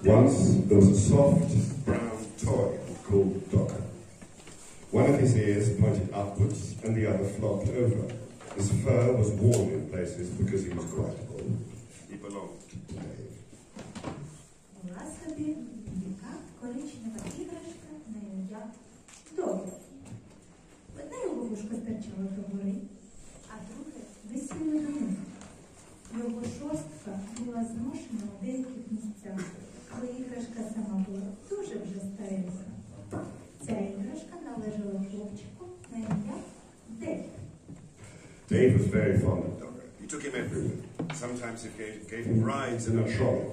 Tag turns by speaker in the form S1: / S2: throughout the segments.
S1: Once there was a soft brown toy called Dogger. One of his ears pointed upwards and the other flopped over. His fur was worn in places because he was quite old. He belonged to Dave.
S2: Була собі яка коричнева іграшка на ім'я Доггер. Одне його вушко стирчало догори, а друге висіло донизу. Його шорстка була зношена у деяких місцях, але іграшка сама була дуже вже старенька. Ця іграшка належала хлопчику на ім'я Дейв.
S1: Dave was very fond of Dogger. He took him everywhere. Sometimes he gave him rides in a trolley.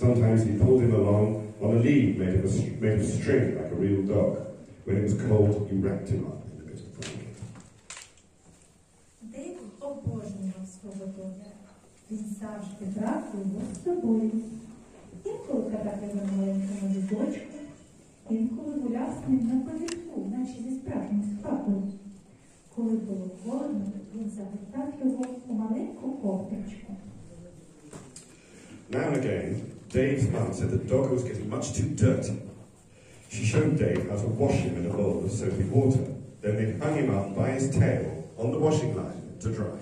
S1: Sometimes he pulled him along on a lead made of string like a real dog. When it was cold, he wrapped him up in a bit of blanket.
S2: Дейв обожнював свого Доггера. Він завжди брав його з собою. Інколи катав його на маленькому візочку, інколи гуляв з ним на повідку, наче зі справжнім собакою. Коли було холодно, він загортав його у маленьку ковдрочку.
S1: Now and again, Dave's mum said that Dogger was getting much too dirty. She showed Dave how to wash him in a bowl of soapy water. Then they hung him up by his tail on the washing line to dry.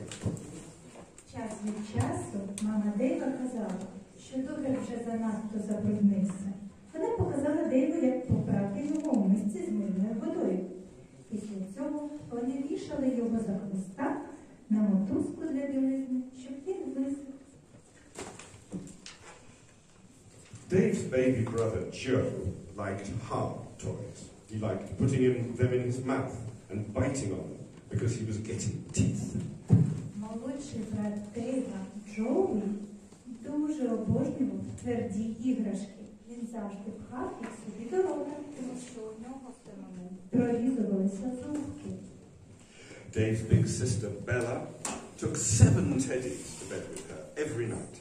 S2: Час від часу мама Дейва казала, що Доггер вже занадто забруднився. Вона показала Дейву, як попрати його у мисці з мильною водою. Після цього вони вішали його за хвоста на мотузку для білизни, щоб він висох.
S1: Dave's baby brother Joe liked hard toys. He liked putting them in his mouth and biting on them because he was getting teeth.
S2: Молодший брат Дейва Джоуі дуже обожнював тверді іграшки. Він завжди пхав їх собі до рота, тому що у нього в той момент прорізувалися зубки.
S1: Dave's big sister Bella took 7 teddies to bed with her every night.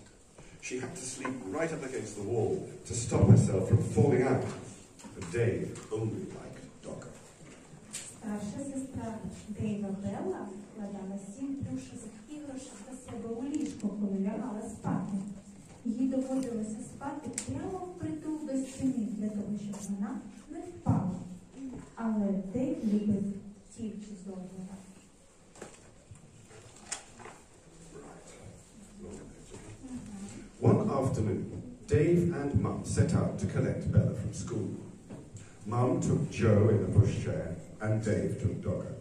S1: She had to sleep right up against the wall to stop herself from falling out. But Dave only liked Dogger.
S2: Старша сестра Дейва Белла вкладала 7 плюшевих іграшок до себе у ліжко, коли лягала спати. Їй доводилося спати прямо впритул до стіни, для того, щоб вона не впала. Але Дейв любив тільки Доггера.
S1: One afternoon, Dave and Mum set out to collect Bella from school. Mum took Joe in the pushchair and Dave took Dogger.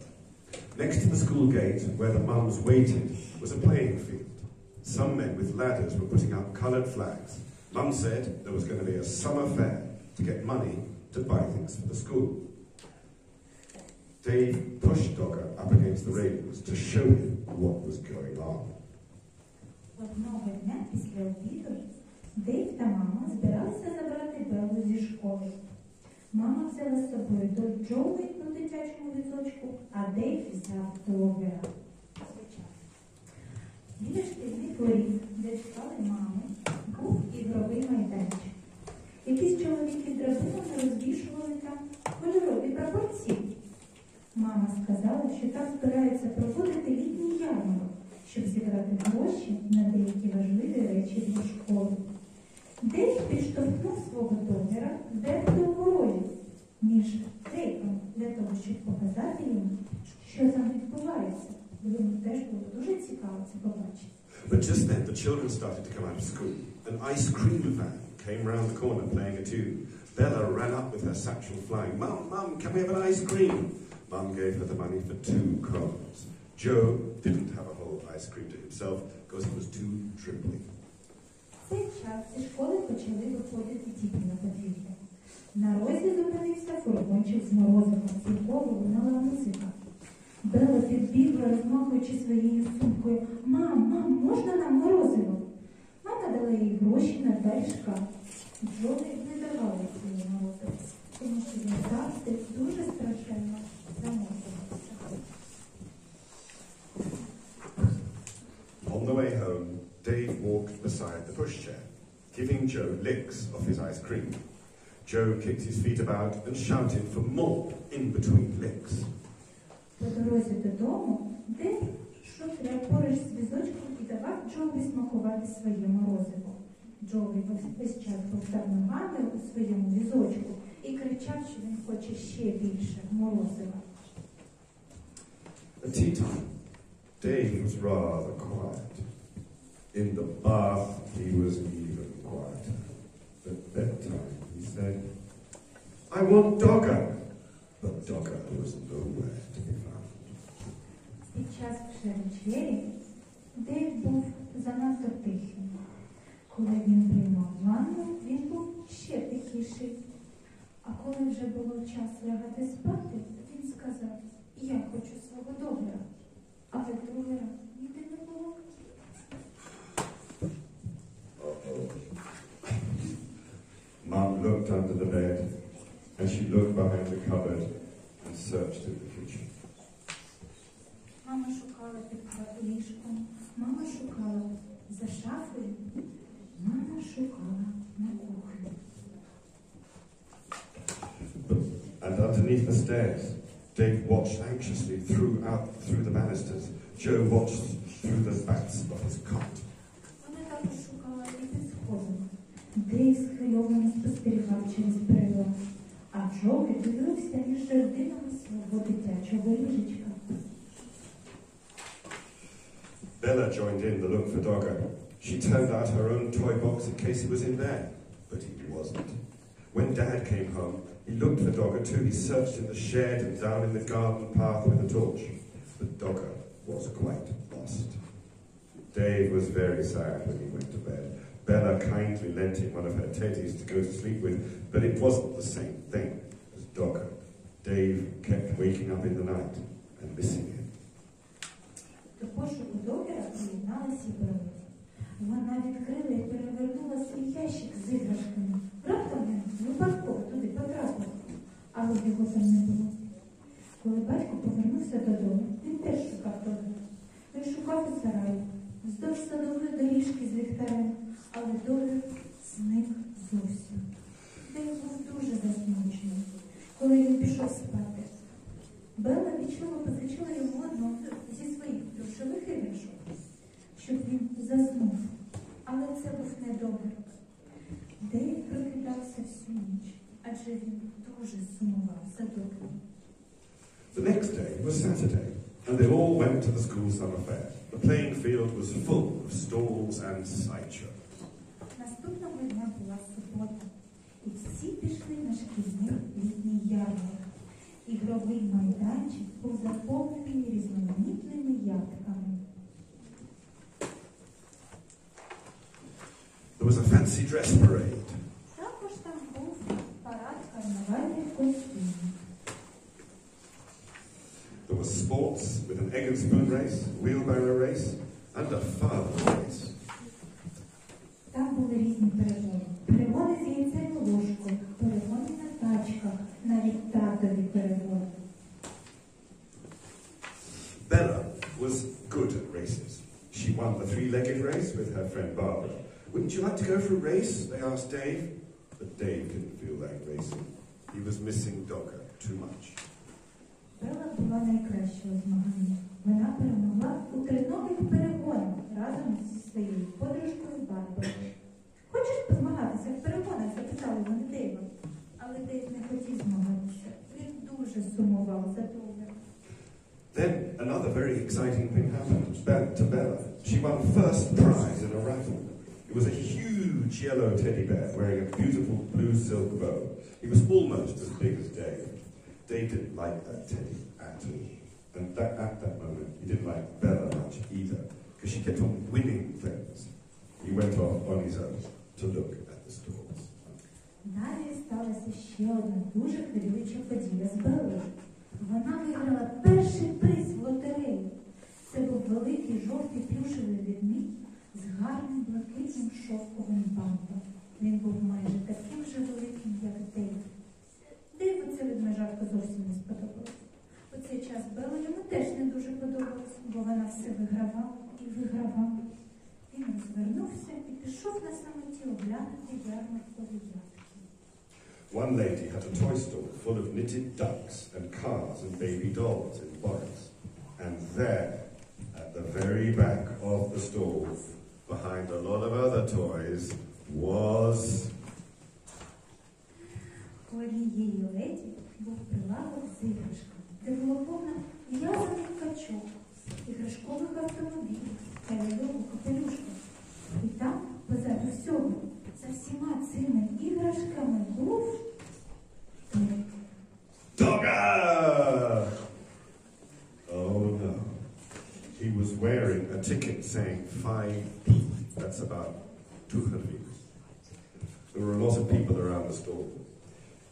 S1: Next to the school gate, where the mums waited, was a playing field. Some men with ladders were putting up coloured flags. Mum said there was going to be a summer fair to get money to buy things for the school. Dave pushed Dogger up against the railings to show him what was going on.
S2: Одного дня після обіду Дейв та мама збиралися забрати Беллу зі школи. Мама взяла з собою до Джоуі у дитячому візочку, а Дейв взяв Доггера. Біля шкільних воріт, де чекали мами, був ігровий майданчик. Якісь чоловіки з драбинами розвішували там кольорові прапорці. Мама сказала, що там збираються проводити літній ярмарок, щоб зібрати гроші на деякі важливі речі для школи. Дейв підштовхнув свого Доггера вверх до воротів між Дейвом для того, щоб показати йому, що там відбувається. Йому теж було дуже цікаво це побачити.
S1: But just then the children started to come out of school. An ice cream van came round the corner playing a tune. Bella ran up with her satchel flying. Mum, Mum, can we have an ice cream? Mum gave her the money for 2 crowns. Joe didn't have a whole ice cream to himself because he was too dribbly.
S2: В цей час зі школи почали виходити діти на подвір'я. На розі зупинився фургончик з морозивом, з якого лунала музика. Белла підбігла, розмахуючи своєю сумкою. Мам, можна нам морозиво? Мама дала їй гроші на двері шкаф. Джоуі не давала їй морозиво, тому що він завжди дуже страшенно заморозився.
S1: On the way home, Dave walked beside the pushchair, giving Joe licks of his ice cream. Joe kicked his feet about and shouted for more in between licks.
S2: По дорозі додому Дейв йшов поруч з візочком і давав Джоуі смакувати своє морозиво. Джові весь час повтав ногами у своєму візочку і кричав, що він хоче ще більше морозива.
S1: At tea time, Dave was rather quiet. In the bath, he was even quieter. At bedtime, he said, "I want Dogger." But Dogger was nowhere to be found.
S2: Під час вечері Дейв був занадто тихий. Коли він приймав ванну, він був ще тихіший. А коли вже було час лягати спати, він сказав: "Я хочу свого Доггера." Але Доггера ніде не було.
S1: Mum looked under the bed, and she looked behind the cupboard and searched in the kitchen.
S2: Мама шукала під ліжком, мама шукала за шафою, мама шукала на кухні.
S1: And underneath the stairs, Dave watched anxiously through the banisters. Joe watched through the backs of his cot.
S2: Вона також шукала і під сходом. Дейв схвильовано спостерігав через перила, а Джо дивився між жердинами свого дитячого ліжечка.
S1: Bella joined in the look for Dogger. She turned out her own toy box in case he was in there, but he wasn't. When Dad came home, he looked for Dogger too. He searched in the shed and down in the garden path with a torch, but Dogger was quite lost. Dave was very sad when he went to bed. Bella kindly lent him one of her teddies to go to sleep with, but it wasn't the same thing as Dogger. Dave kept waking up in the night and missing him.
S2: До пошуку Доггера приєдналася Белла. Вона відкрила і перевернула свій ящик з іграшками. Раптом він випадково туди потрапив, але його там не було. Коли батько повернувся додому, він теж шукав Доггера. Він шукав у сараї, вздовж садової доріжки з ліхтарем, але Доггер зник зовсім. Дейв був дуже засмучений. Коли він пішов спати, Белла вічливо позичила йому одну зі своїх плюшевих іграшок, щоб він заснув. Але це був не Доггер. Дейв прокидався всю ніч, адже він дуже сумував за Доггером.
S1: The next day was Saturday, and they all went to the school summer fair. The playing field was full of stalls and sideshows.
S2: Наступного дня була субота, і всі пішли на шкільний літній ярмарок. Ігровий майданчик був заповнений різноманітними ягодками.
S1: There was a fancy dress parade.
S2: Також там був парад карнавальних костюмів.
S1: There was sports with an egg and spoon race, wheelbarrow race, and a father race.
S2: Там були різні перегони. Перегони з яйцем і ложкою, перегони на тачках, навіть татові перегони.
S1: Bella was good at races. She won the three-legged race with her friend Barbara. Wouldn't you like to go for a race? They asked Dave. But Dave didn't feel like racing. He was missing Dogger too much.
S2: Белла була найкращою у змаганні. Вона перемогла у триногих перегонах разом зі своєю подружкою Барбарою. Хочеш позмагатися в перегонах? Запитали вони Дейва. Але Дейв не хотів змагатися. Він дуже сумував за Доггером.
S1: Then another very exciting thing happened to Bella. She won first prize in a raffle. It was a huge yellow teddy bear wearing a beautiful blue silk bow. He was almost as big as Dave. Dave didn't like that teddy at all. And at that moment, he didn't like Bella much either, because she kept on winning things. He went off on his own to look at the stalls.
S2: Далі сталася ще одна дуже хвилююча подія з Беллою. Вона виграла перший приз в лотереї. Це був великий жовтий плюшевий ведмідь з гарним блакитним шовковим бантом. Він був майже таким же великим, як Дейв. Дейву це ведмежатко зовсім не сподобалось. У цей час Белла йому теж не дуже подобалось, бо вона все вигравала і вигравала. Він розвернувся і пішов на самоті оглянути ярмаркові ягодки.
S1: One lady had a toy store full of knitted ducks and cars and baby dolls in bottles. And there, at the very back of the stall, behind a lot of other toys, was...
S2: У однієї леді був прилавок з іграшками, де було повно в'язаних качок, іграшкових автомобілів та ляльок у капелюшках. І там, позаду всього, за всіма цими іграшками був
S1: Dogger! Oh no. He was wearing a ticket saying 5p. That's about 200 views. There were a lot of people around the stall.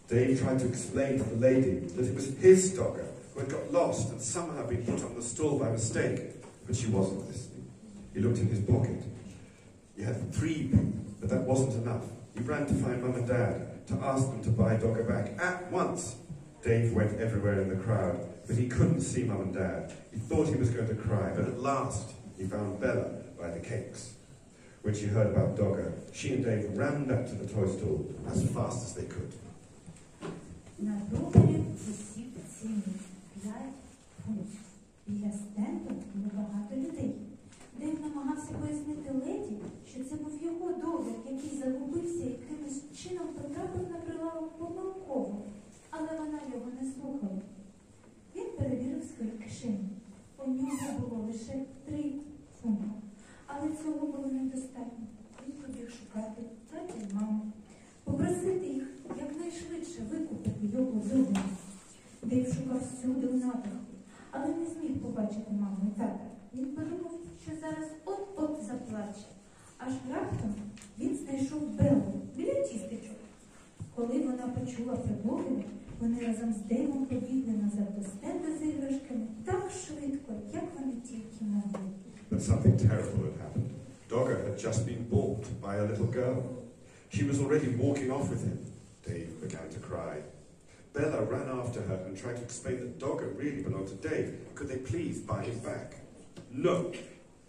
S1: Dave tried to explain to the lady that it was his dogger who had got lost and somehow been hit on the stall by mistake, but she wasn't listening. He looked in his pocket. He had 3p, but that wasn't enough. He ran to find Mum and Dad to ask them to buy Dogger back at once. Dave went everywhere in the crowd, but he couldn't see Mum and Dad. He thought he was going to cry, but at last he found Bella by the cakes. When she heard about Dogger, she and Dave ran back to the toy store as fast as they could.
S2: На Доггері висів цінник 5 фунтів. Біля стенду було багато людей. Дейв намагався пояснити леді, що це був його Доггер, який загубився і якимось чином потрапив на прилавок помилково, але вона його не слухала. Він перевірив свої кишені. У нього було лише 3 фунти, але цього було недостатньо. Він побіг шукати тата й маму, попросити їх якнайшвидше викупити його Доггера. Дейв шукав всюди у натовпі, але не зміг побачити маму і тата. Він подумав, що зараз от-от заплаче. Аж раптом він знайшов Беллу біля тістечок. Коли вона почула про Доггера, вони разом з Дейвом побігли назад до стенду з іграшками так швидко, як вони тільки могли.
S1: But something terrible had happened. Dogger had just been bought by a little girl. She was already walking off with him. Dave began to cry. Bella ran after her and tried to explain that Dogger really belonged to Dave. Could they please buy him back? No!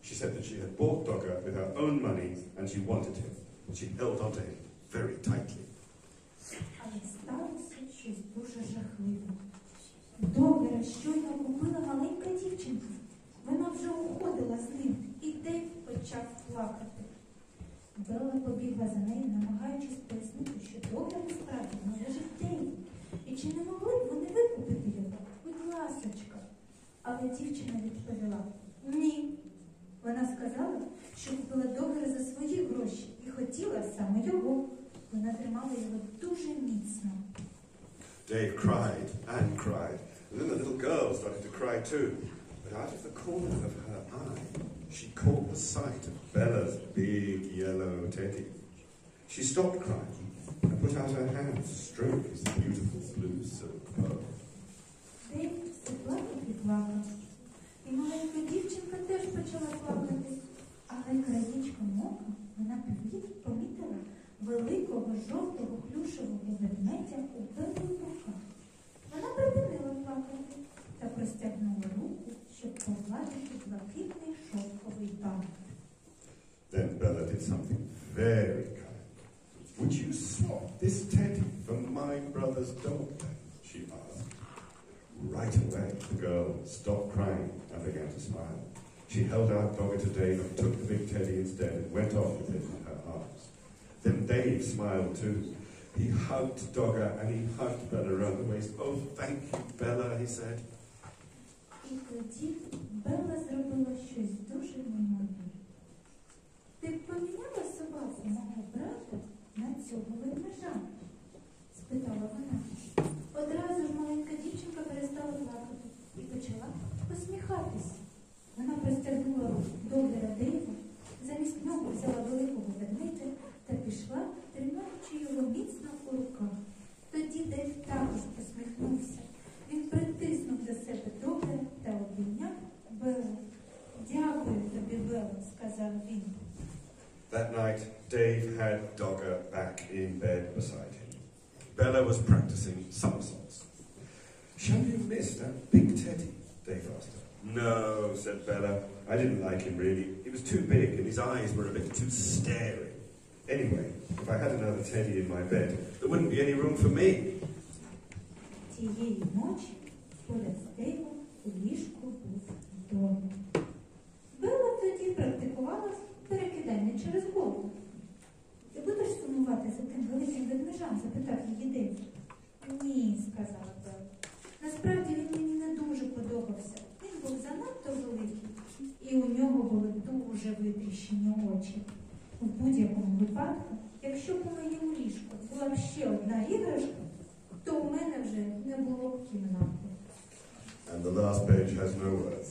S1: She said that she had bought Dogger with her own money and she wanted him. She held onto him very tightly.
S2: Але сталося щось дуже жахливе. Доггера щойно купила маленька дівчинка. Вона вже уходила з ним, і Дейв почав плакати. Белла побігла за нею, намагаючись пояснити, що Доггер справді належить Дейву. І чи не могли б вони викупити його? Будь ласочка. Але дівчина відповіла «Ні». Вона сказала, що купила Доггера за свої гроші і хотіла саме його. Вона тримала його дуже міцно.
S1: Dave cried and cried, and then the little girl started to cry too. But out of the corner of her eye, she caught the sight of Bella's big yellow teddy. She stopped crying and put out her hand to stroke his beautiful blue silk bow.
S2: Дейв все плакав і плакав. І маленька дівчинка теж почала плакати. Але краєчком ока вона помітила великого жовтого плюшевого ведмедя у Беллі руках. Вона припинила плакати та простягнула руку, щоб погладити блакитний шовковий бант.
S1: Then Bella did something very kind. Would you swap this teddy for my brother's dog? She asked. Right away, the girl stopped crying and began to smile. She held out Dogger to Dave and took the big teddy instead and went off with him in her arms. Then Dave smiled too. He hugged Dogger and he hugged Bella around the waist. Oh, thank you, Bella, he said.
S2: І тоді Белла зробила щось дуже неймовірне. Ти б поміняла собаку мого брата на цього ведмежа? Спитала вона. Одразу ж маленька дівчинка перестала плакати і почала посміхатися. Вона простягнула Доггера Дейву, замість нього взяла великого ведмедя та пішла, тримаючи його міцно у руках. Тоді Дейв також посміхнувся. Він притиснув до себе Доггера та обійняв Беллу. «Дякую тобі, Белло», – сказав він.
S1: That night, Dave had Dogger back in bed beside him. Bella was practicing somersaults. Shall you miss that big teddy? Dave asked her. No, said Bella. I didn't like him really. He was too big and his eyes were a bit too staring. Anyway, if I had another teddy in my bed, there wouldn't be any room for me.
S2: Тієї ночі поряд з Дейвом у ліжку був Доггер. Белла тоді практикувала перекидання через голову. Ти будеш сумувати за тим великим ведмежам? Запитав її Дейв. Ні, сказала Белла. Насправді він мені не дуже подобався. Він був занадто великий, і у нього були дуже витріщені очі. У будь-якому випадку, якщо б у моєму ліжку була б ще одна іграшка, то у мене вже не було б кімнати.
S1: And the last page has no words.